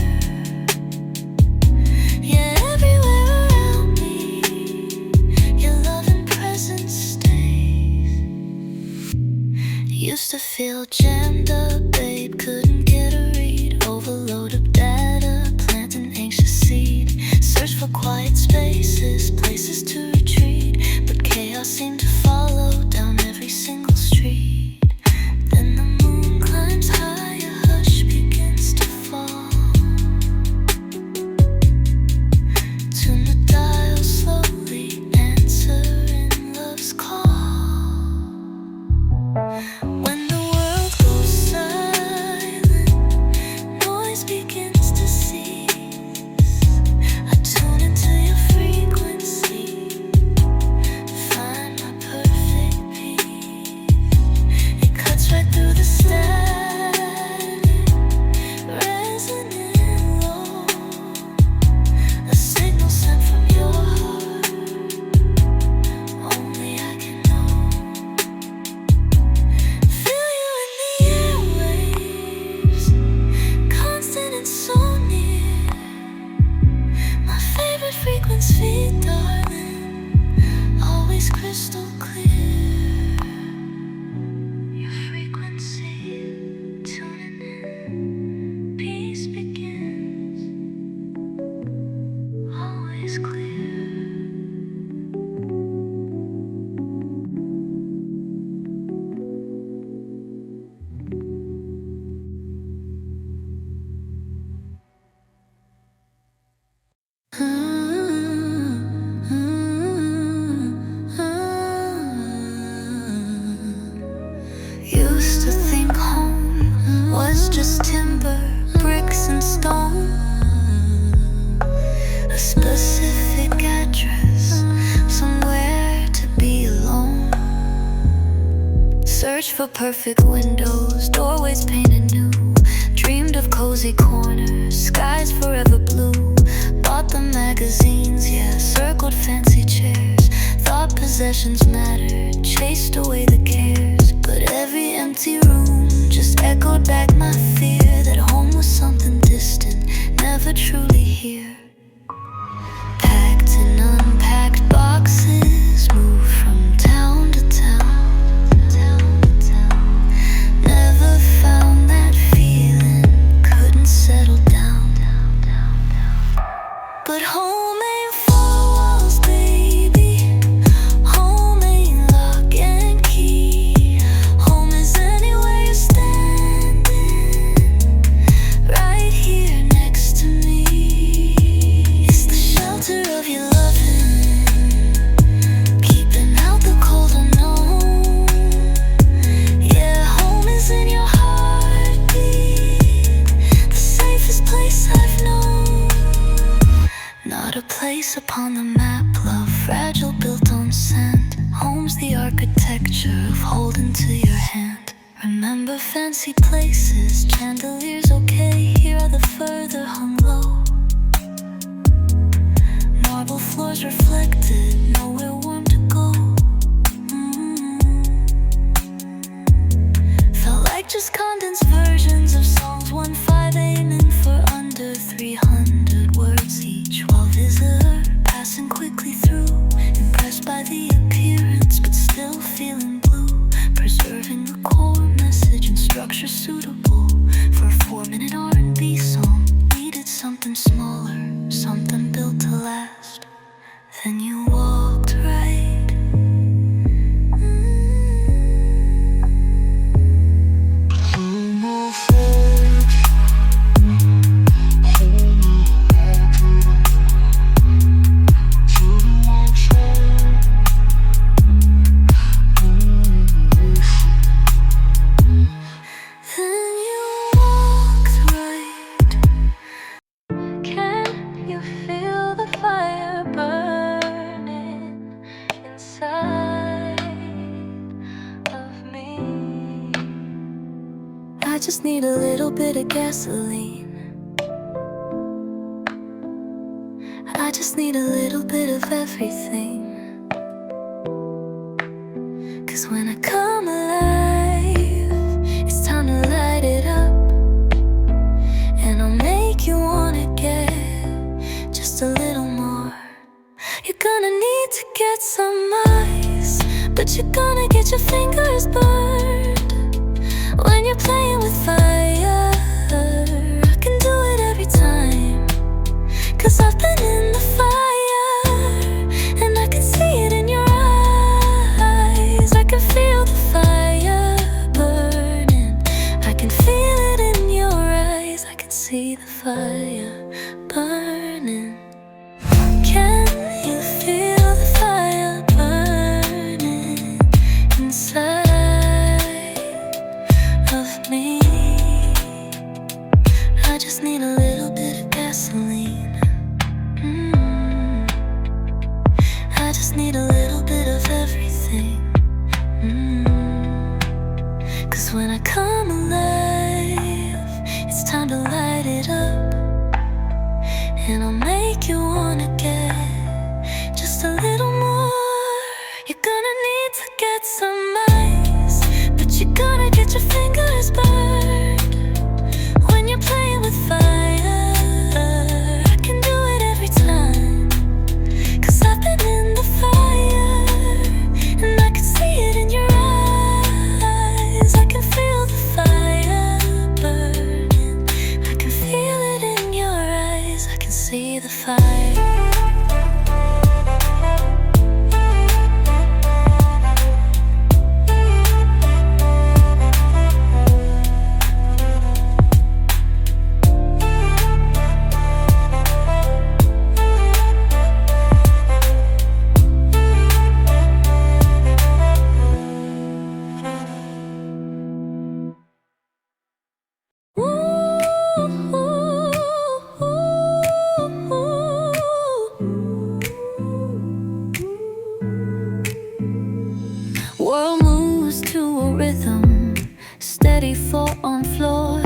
Yeah, everywhere around me, your love and presence stays. Used to feel jammed up, babe, couldn't get a read. Overload of data, plant an anxious seed. Search for quiet spaces, places to retreat, but chaos seemed to follow down every single street. Then the moon climbs high, a hush begins to fall. Tune the dial slowly, answering love's call. When the world goes silent, noise begins to cease. I tune into your frequency, find my perfect peace. It cuts right through the static, resonant low. A signal sent from your heart, only I can know. Feel you in the airwaves, constant and so near. My favorite frequency, darling, always crystal clear. Your frequency, tuning in, peace begins, always clear. Used to think home was just timber, bricks and stone. A specific address, somewhere to be alone. Search for perfect windows, doorways painted new. Dreamed of cozy corners, skies forever blue. Bought the magazines, yeah, circled fancy chairs. Thought possessions mattered, chased away the cares. But every empty room just echoed back my fear that home was something distant, never truly here. Packed and unpacked boxes, moved from town to town. Never found that feeling, couldn't settle down. But home ain't four walls, baby. Home ain't lock and key. Home is anywhere you're standing, right here next to me. It's the shelter of your loving, keeping out the cold unknown. Yeah, home is in your heartbeat, the safest place I've known. Not a place upon the map, love fragile, built on sand. Home's the architecture of holding to your hand. Remember fancy places, chandeliers okay, here are the further hung low. marble floors reflected, nowhere warm to go. Felt like just condensed versions of songs 1-5 aiming for under 300 words each, while visitor passing quickly through, impressed by the appearance but still feeling blue, preserving the core message and structure suitable for a 4-minute R&B song. Needed something smaller, something built to last. Then you walked right. I just need a little bit of gasoline. I just need a little bit of everything. 'Cause when I come alive, it's time to light it up. And I'll make you wanna get just a little more. You're gonna need to get some ice, but you're gonna get your fingers burned when you're playing with fire. I can do it every time, 'cause I've been in the fire, and I can see it in your eyes. I can feel the fire burning. I can feel it in your eyes. I can see the fire burning. Can you feel the fire burning inside of me? I just need a little bit of gasoline. I just need a little bit of everything. 'Cause when I come alive, it's time to light it up. And I'll make you wanna get just a little more. You're gonna need to get some ice, but you're gonna get your fingers burned when you're playing with fire. I can do it every time, 'cause I've been in the fire, and I can see it in your eyes. I can feel the fire burning. I can feel it in your eyes. I can see the fire. World moves to a rhythm, steady 4 on floor.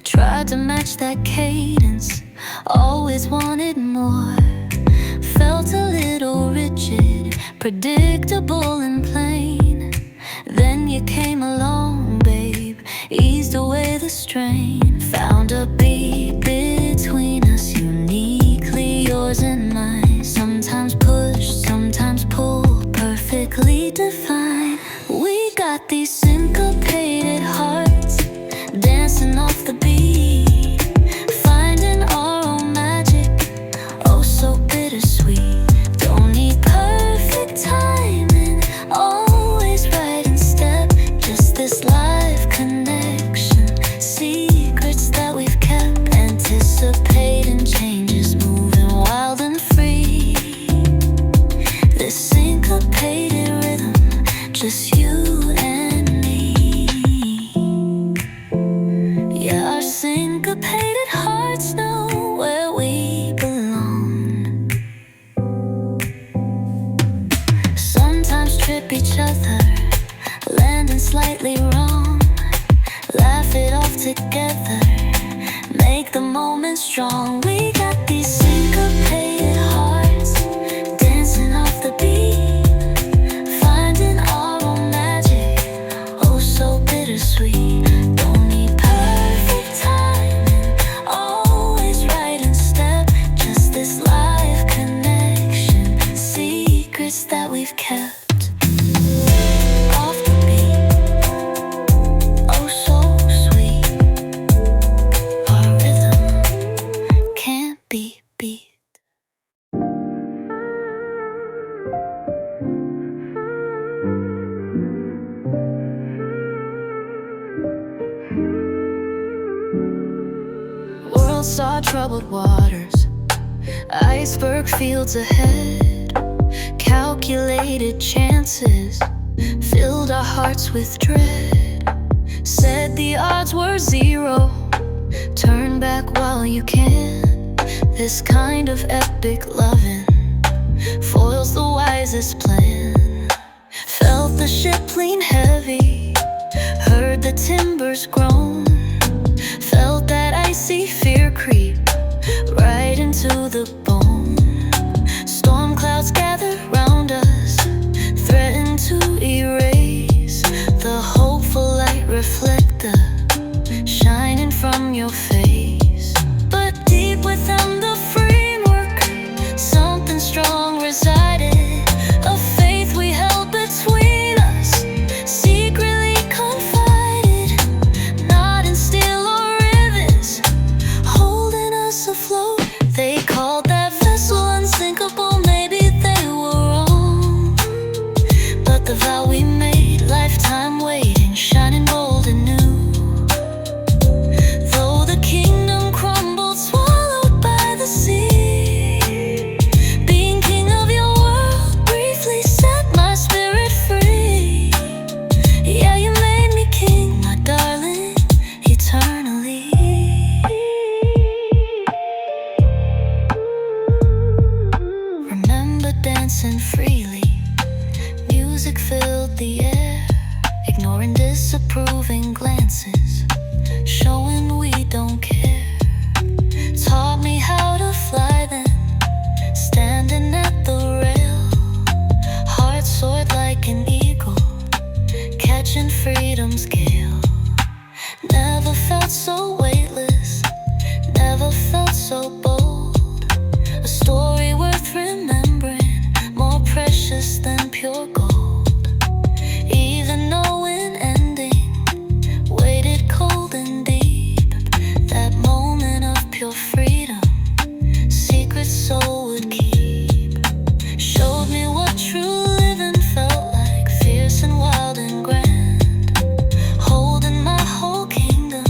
Tried to match that cadence, always wanted more. Felt a little rigid, predictable and plain. Then you came along, babe, eased away the strain. Found a beat between us, uniquely yours and mine. Sometimes push, sometimes pull, perfectly defined. We got these syncopated hearts, dancing off the beat, finding our own magic, oh so bittersweet. Don't need perfect timing, always right in step. Just this live connection, secrets that we've kept, anticipating changes, moving wild and free. This syncopated rhythm, just you and me. Yeah, our syncopated hearts know where we belong. Sometimes trip each other, landing slightly wrong. Laugh it off together, make the moment strong. We got these syncopated hearts, sail saw troubled waters, iceberg fields ahead. Calculated chances filled our hearts with dread. Said the odds were zero, turn back while you can. This kind of epic loving foils the wisest plan. Felt the ship lean heavy, heard the timbers groan, felt that icy fear creep right into the bone. Storm clouds gather round us, threaten to erase the hopeful light reflector shining from your face. But deep within the framework, something strong resided, a faith we held between us, secretly confided, not in steel or rivets, holding us afloat. They called that vessel unsinkable, maybe they were wrong, but the vow we made, lifetime waiting, shining bold and new. Though the kingdom crumbled, swallowed by the sea, being king of your world briefly set my spirit free. Yeah, you made me king, my darling, eternally. Remember dancing freely, music filled the air, ignoring disapproving glances, showing we don't care. Taught me how to fly then, standing at the rail, heart soared like an eagle, catching freedom's gale. Never felt so weightless, never felt so bold. A story worth remembering, more precious than pure gold. Even knowing ending, waited cold and deep. That moment of pure freedom, secret soul would keep. Showed me what true living felt like, fierce and wild and grand. Holding my whole kingdom,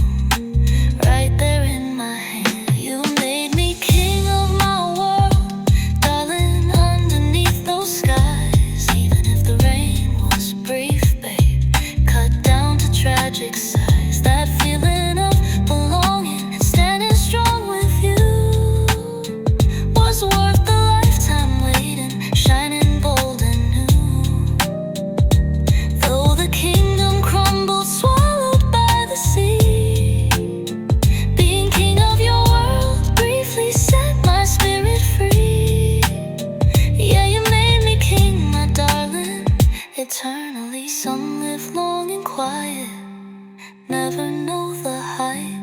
right there in my hand. You made me king of my world, darling, underneath those skies. Even if the rain was brief, babe, cut down to tragic size. That feeling of belonging, standing strong with you, was worth the lifetime waiting, shining bold and new. Though the kingdom crumbled, swallowed by the sea, being king of your world briefly set my spirit free. Yeah, you made me king, my darling, eternally. Some live long and quiet, never know the height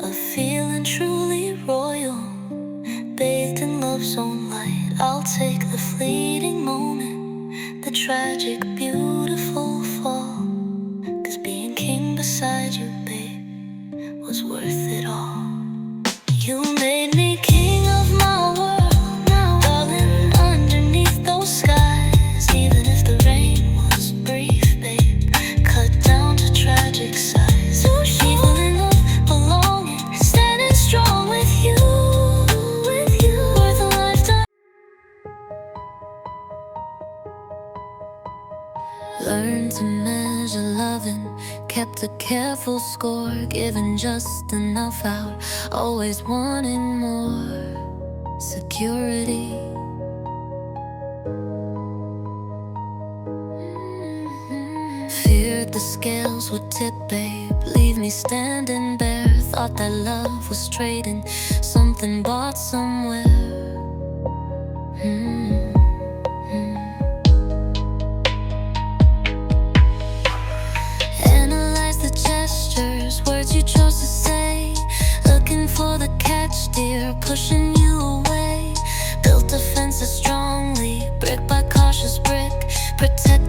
of feeling truly royal, bathed in love's own light. I'll take the fleeting moment, the tragic, beautiful fall, 'cause being king beside you, babe, was worth it all. You made me king of my world, darling, underneath those skies. Even if the rain was brief, babe, cut down to tragic size. Feeling of belonging, standing strong with you, worth a lifetime. Learned to measure loving, kept a careful score, giving just enough out, always wanting more. Security. Feared the scales would tip, babe, leave me standing bare. Thought that love was trading, something bought somewhere. Analyze the gestures, words you chose to say, looking for the catch, dear, pushing you away. Built defenses strongly, brick by cautious brick, protect